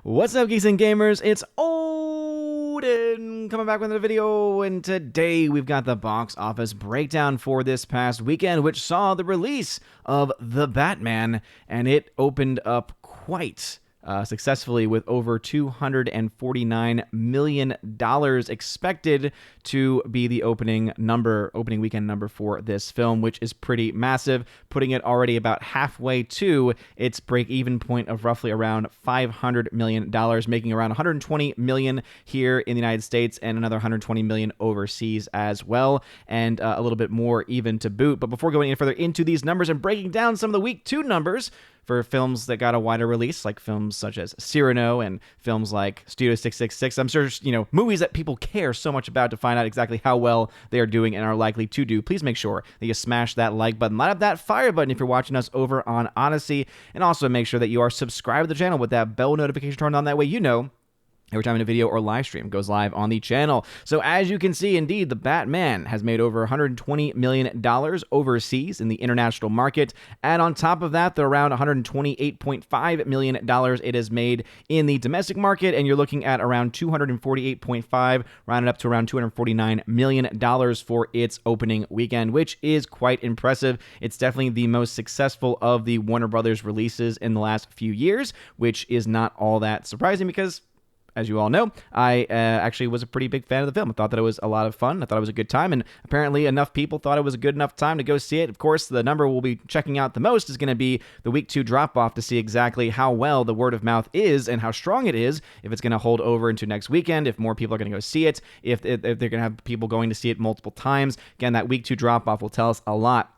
What's up, Geeks and Gamers? It's Odin coming back with another video, and today we've got the box office breakdown for this past weekend, which saw the release of The Batman, and it opened up quite successfully with over $249 million expected to be the opening weekend number for this film, which is pretty massive, putting it already about halfway to its break-even point of roughly around $500 million, making around $120 million here in the United States and another $120 million overseas as well, and a little bit more even to boot. But before going any further into these numbers and breaking down some of the week 2 numbers for films that got a wider release, like films such as Cyrano and films like Studio 666. I'm sure, movies that people care so much about to find out exactly how well they are doing and are likely to do. Please make sure that you smash that like button, light up that fire button if you're watching us over on Odyssey, and also make sure that you are subscribed to the channel with that bell notification turned on. That way you know every time a video or live stream goes live on the channel. So as you can see, indeed, The Batman has made over $120 million overseas in the international market. And on top of that, the around $128.5 million it has made in the domestic market. And you're looking at around $248.5, rounded up to around $249 million for its opening weekend, which is quite impressive. It's definitely the most successful of the Warner Brothers releases in the last few years, which is not all that surprising because, as you all know, I actually was a pretty big fan of the film. I thought that it was a lot of fun. I thought it was a good time, and apparently enough people thought it was a good enough time to go see it. Of course, the number we'll be checking out the most is going to be the week 2 drop-off to see exactly how well the word of mouth is and how strong it is, if it's going to hold over into next weekend, if more people are going to go see it, if they're going to have people going to see it multiple times. Again, that week 2 drop-off will tell us a lot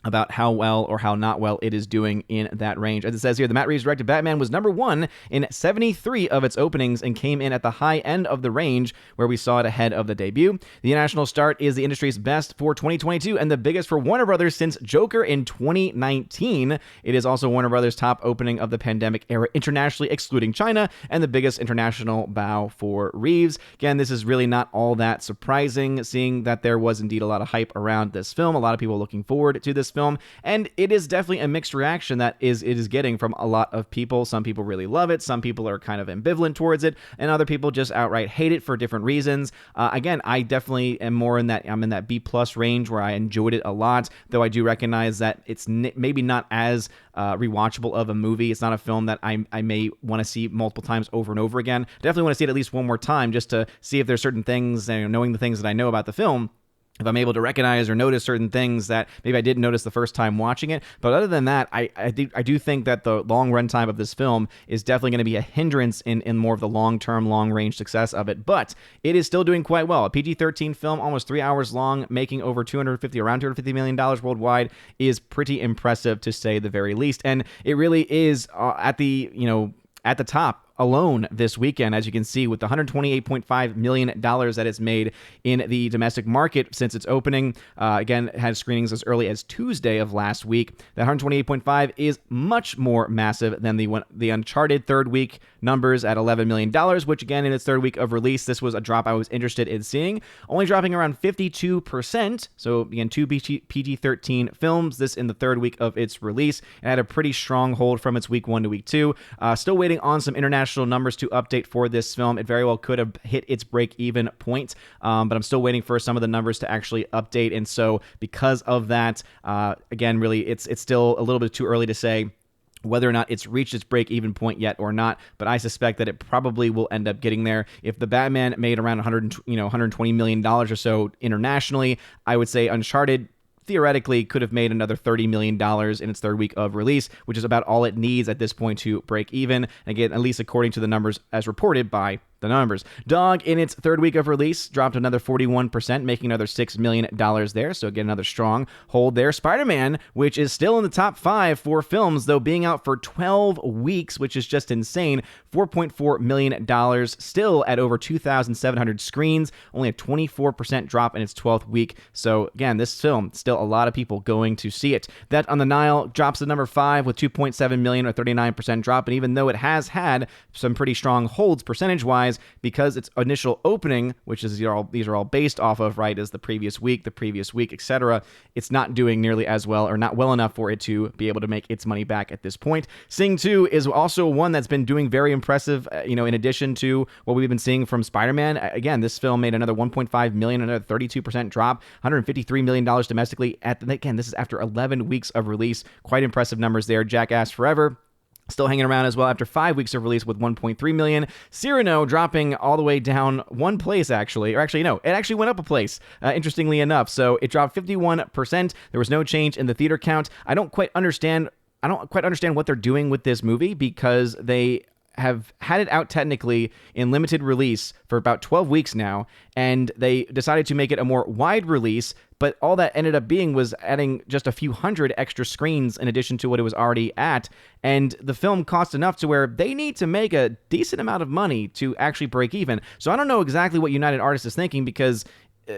about how well or how not well it is doing in that range. As it says here, the Matt Reeves directed Batman was number 1 in 73 of its openings and came in at the high end of the range where we saw it ahead of the debut. The international start is the industry's best for 2022 and the biggest for Warner Brothers since Joker in 2019. It is also Warner Brothers' top opening of the pandemic era internationally, excluding China, and the biggest international bow for Reeves. Again, this is really not all that surprising, seeing that there was indeed a lot of hype around this film. A lot of people looking forward to this film, and it is definitely a mixed reaction that it is getting from a lot of people. Some people really love it, some people are kind of ambivalent towards it, and other people just outright hate it for different reasons. Again, I definitely am more in that, I'm in that B+ range where I enjoyed it a lot, though I do recognize that it's maybe not as rewatchable of a movie. It's not a film that I may want to see multiple times over and over again. Definitely want to see it at least one more time just to see if there's certain things, knowing the things that I know about the film, if I'm able to recognize or notice certain things that maybe I didn't notice the first time watching it. But other than that, I do think that the long runtime of this film is definitely going to be a hindrance in more of the long-term, long-range success of it. But it is still doing quite well. A PG-13 film, almost 3 hours long, making over around $250 million worldwide is pretty impressive, to say the very least. And it really is at the top alone this weekend, as you can see, with the $128.5 million that it's made in the domestic market since its opening. Again, it had screenings as early as Tuesday of last week. That 128.5 is much more massive than the Uncharted third week numbers at $11 million, which again, in its third week of release, this was a drop I was interested in seeing, only dropping around 52%. So again, 2 PG-13 films, this in the third week of its release, and had a pretty strong hold from its week 1 to week 2. Still waiting on some international numbers to update for this film. It very well could have hit its break-even point, but I'm still waiting for some of the numbers to actually update, and so because of that, again, really, it's still a little bit too early to say whether or not it's reached its break-even point yet or not, but I suspect that it probably will end up getting there. If The Batman made around $120 million or so internationally, I would say Uncharted theoretically could have made another $30 million in its third week of release, which is about all it needs at this point to break even. Again, at least according to the numbers as reported by the numbers. Dog, in its third week of release, dropped another 41%, making another $6 million there. So again, another strong hold there. Spider-Man, which is still in the top 5 for films, though being out for 12 weeks, which is just insane. $4.4 million, still at over 2,700 screens, only a 24% drop in its 12th week. So again, this film, still a lot of people going to see it. That on the Nile drops to number 5 with 2.7 million, or 39% drop. And even though it has had some pretty strong holds percentage-wise, wise, because its initial opening, which is these are all based off of, right, is the previous week, etc., it's not doing nearly as well, or not well enough for it to be able to make its money back at this point. Sing 2 is also one that's been doing very impressive, in addition to what we've been seeing from Spider-Man. Again, this film made another $1.5 million, another 32% drop, $153 million domestically. Again, this is after 11 weeks of release. Quite impressive numbers there. Jackass Forever still hanging around as well after 5 weeks of release with 1.3 million. Cyrano dropping all the way down one place, actually. Or actually, no, it actually went up a place, interestingly enough. So it dropped 51%. There was no change in the theater count. I don't quite understand what they're doing with this movie, because they have had it out technically in limited release for about 12 weeks now, and they decided to make it a more wide release, but all that ended up being was adding just a few hundred extra screens in addition to what it was already at, and the film cost enough to where they need to make a decent amount of money to actually break even. So I don't know exactly what United Artists is thinking, because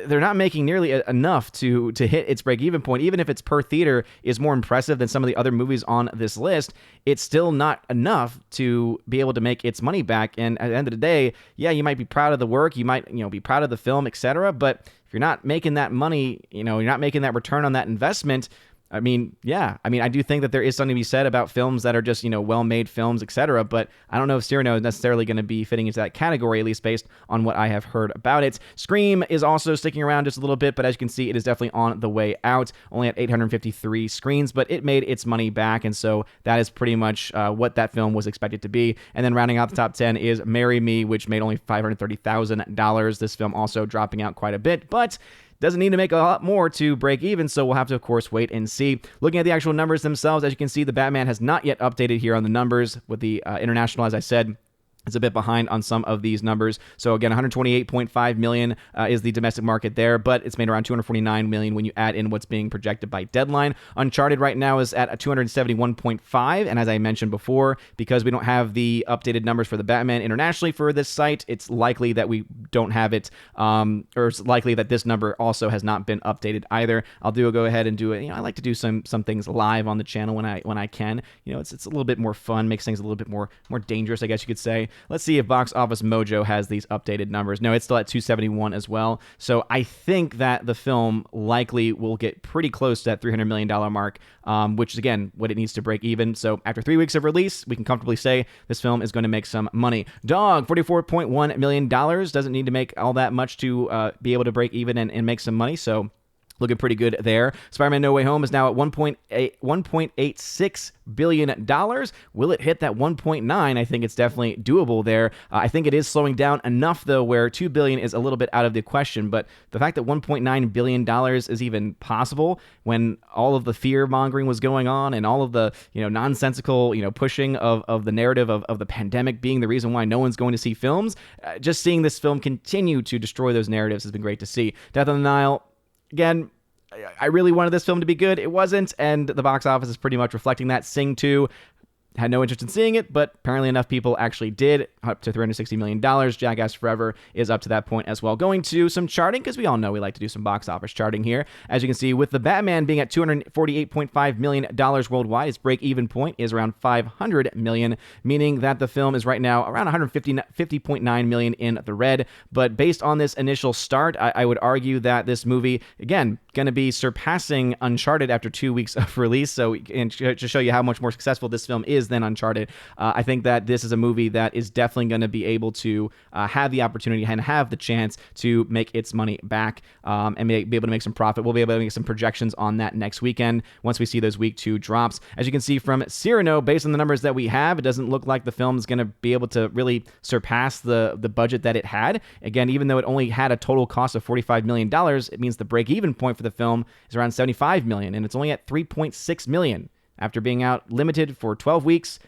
they're not making nearly enough to hit its break-even point. Even if its per theater is more impressive than some of the other movies on this list, it's still not enough to be able to make its money back. And at the end of the day, yeah, you might be proud of the work, you might be proud of the film, etc. But if you're not making that money, you're not making that return on that investment. I do think that there is something to be said about films that are just, well-made films, etc., but I don't know if Cyrano is necessarily going to be fitting into that category, at least based on what I have heard about it. Scream is also sticking around just a little bit, but as you can see, it is definitely on the way out, only at 853 screens, but it made its money back, and so that is pretty much what that film was expected to be. And then rounding out the top 10 is Marry Me, which made only $530,000. This film also dropping out quite a bit, but doesn't need to make a lot more to break even, so we'll have to, of course, wait and see. Looking at the actual numbers themselves, as you can see, the Batman has not yet updated here on the numbers with the international, as I said. It's a bit behind on some of these numbers. So again, 128.5 million is the domestic market there, but it's made around 249 million when you add in what's being projected by Deadline. Uncharted right now is at 271.5, and as I mentioned before, because we don't have the updated numbers for the Batman internationally for this site, it's likely that we don't have it, or it's likely that this number also has not been updated either. I'll go ahead and do it. I like to do some things live on the channel when I can. It's a little bit more fun, makes things a little bit more dangerous, I guess you could say. Let's see if Box Office Mojo has these updated numbers. No, it's still at 271 as well. So I think that the film likely will get pretty close to that $300 million mark, which is, again, what it needs to break even. So after 3 weeks of release, we can comfortably say this film is going to make some money. Dog, $44.1 million. Doesn't need to make all that much to be able to break even and make some money. So looking pretty good there. Spider-Man No Way Home is now at $1.86 billion. Will it hit that 1.9? I think it's definitely doable there. I think it is slowing down enough, though, where $2 billion is a little bit out of the question. But the fact that $1.9 billion is even possible when all of the fear-mongering was going on and all of the nonsensical pushing of the narrative of the pandemic being the reason why no one's going to see films, just seeing this film continue to destroy those narratives has been great to see. Death on the Nile, again, I really wanted this film to be good. It wasn't, and the box office is pretty much reflecting that. Sing 2 had no interest in seeing it, but apparently enough people actually did, up to $360 million. Jackass Forever is up to that point as well. Going to some charting, because we all know we like to do some box office charting here. As you can see, with the Batman being at $248.5 million worldwide, its break-even point is around $500 million, meaning that the film is right now around $150.9 million in the red. But based on this initial start, I would argue that this movie, again, going to be surpassing Uncharted after 2 weeks of release. So, and to show you how much more successful this film is than Uncharted, I think that this is a movie that is definitely going to be able to have the opportunity and have the chance to make its money back and be able to make some profit. We'll be able to make some projections on that next weekend once we see those week 2 drops. As you can see from Cyrano, based on the numbers that we have, it doesn't look like the film is going to be able to really surpass the budget that it had. Again, even though it only had a total cost of $45 million, it means the break-even point for the film is around $75 million, and it's only at $3.6 million. After being out limited for 12 weeks,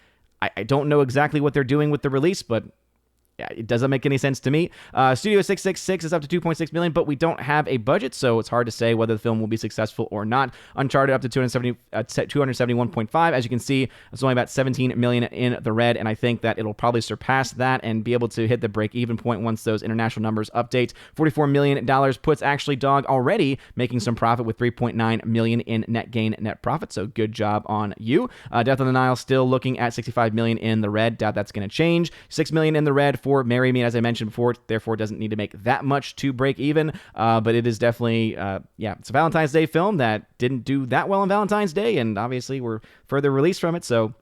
I don't know exactly what they're doing with the release, but it doesn't make any sense to me. Studio 666 is up to $2.6 million, but we don't have a budget, so it's hard to say whether the film will be successful or not. Uncharted up to 271.5. As you can see, it's only about $17 million in the red, and I think that it'll probably surpass that and be able to hit the break-even point once those international numbers update. $44 million puts actually Dog already making some profit with $3.9 million in net profit, so good job on you. Death on the Nile still looking at $65 million in the red. Doubt that's going to change. $6 million in the red for for Marry Me, as I mentioned before. Therefore, it doesn't need to make that much to break even. But it is definitely, it's a Valentine's Day film that didn't do that well on Valentine's Day, and obviously we're further released from it, so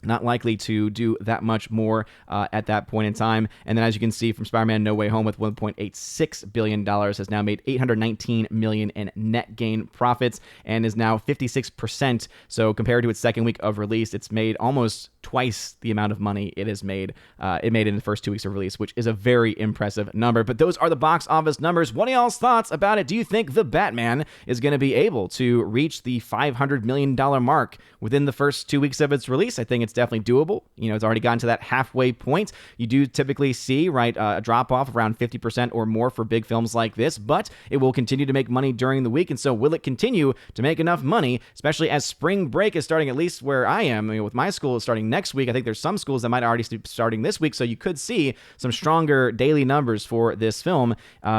not likely to do that much more at that point in time. And then, as you can see from Spider-Man No Way Home, with $1.86 billion, has now made $819 million in net gain profits and is now 56%. So compared to its second week of release, it's made almost twice the amount of money it has made. It made in the first 2 weeks of release, which is a very impressive number. But those are the box office numbers. What are y'all's thoughts about it? Do you think The Batman is going to be able to reach the $500 million mark within the first 2 weeks of its release? I think it's definitely doable. It's already gotten to that halfway point. You do typically see, right, a drop off around 50% or more for big films like this, but it will continue to make money during the week. And so will it continue to make enough money, especially as spring break is starting, at least where I am, with my school is starting next week. I think there's some schools that might already be starting this week. So you could see some stronger daily numbers for this film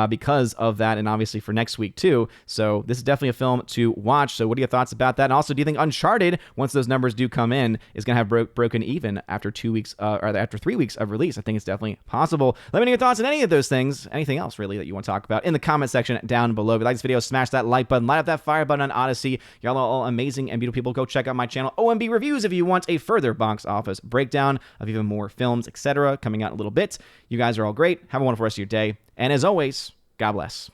because of that. And obviously for next week too. So this is definitely a film to watch. So what are your thoughts about that? And also, do you think Uncharted, once those numbers do come in, is going to have broken even after 2 weeks or after 3 weeks of release? I think it's definitely possible. Let me know your thoughts on any of those things. Anything else really that you want to talk about in the comment section down below. If you like this video, smash that like button, light up that fire button on Odyssey. Y'all are all amazing and beautiful people. Go check out my channel, OMB Reviews, if you want a further box office breakdown of even more films, etc., coming out in a little bit. You guys are all great. Have a wonderful rest of your day. And as always, God bless.